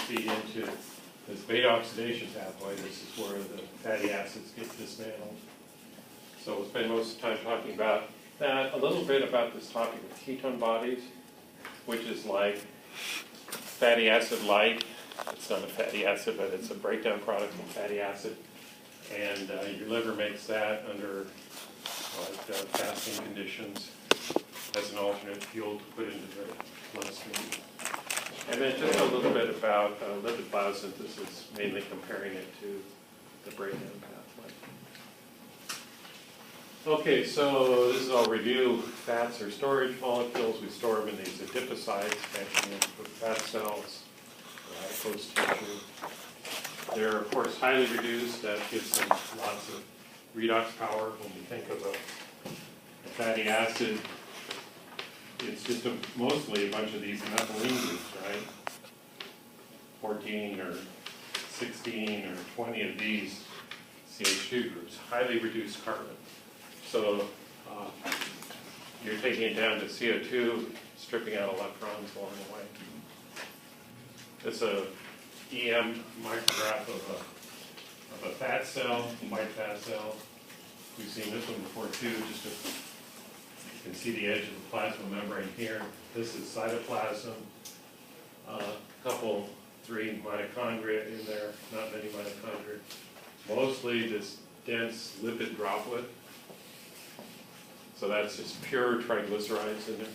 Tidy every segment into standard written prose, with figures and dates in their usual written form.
feed into this beta oxidation pathway. This is where the fatty acids get dismantled. So we'll spend most of the time talking about that, a little bit about this topic of ketone bodies, which is like fatty acid light. It's not a fatty acid, but it's a breakdown product from fatty acid. And your liver makes that under fasting conditions as an alternate fuel to put into the bloodstream. And then just a little bit about lipid biosynthesis, mainly comparing it to the breakdown pathway. Okay, so this is all review. Fats are storage molecules. We store them in these adipocytes, actually into fat cells, adipose tissue. They're, of course, highly reduced. That gives them lots of redox power. When we think of a fatty acid, it's just mostly a bunch of these methylene groups, right? 14 or 16 or 20 of these CH2 groups, highly reduced carbon. So you're taking it down to CO2, stripping out electrons along the way. It's a EM micrograph of a fat cell, white fat cell. We've seen this one before too. You can see the edge of the plasma membrane here. This is cytoplasm. Three mitochondria in there, not many mitochondria. Mostly this dense lipid droplet. So that's just pure triglycerides in there.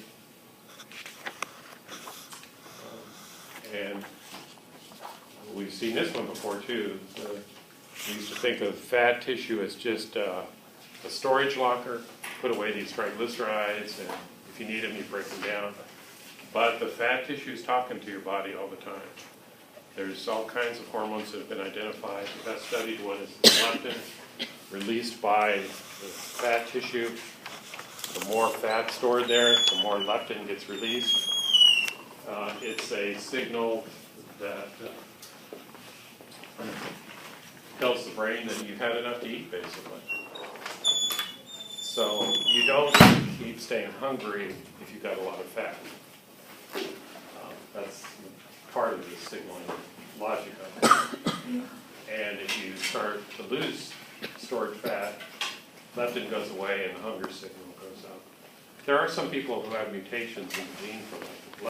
And we've seen this one before too. We used to think of fat tissue as just a storage locker. Put away these triglycerides, and if you need them, you break them down. But the fat tissue is talking to your body all the time. There's all kinds of hormones that have been identified. The best studied one is the leptin, released by the fat tissue. The more fat stored there, the more leptin gets released. It's a signal that tells the brain that you've had enough to eat, basically. So you don't keep staying hungry if you've got a lot of fat. That's part of the signaling logic of it. And if you start to lose stored fat, leptin goes away and the hunger signal goes up. There are some people who have mutations in the gene for leptin.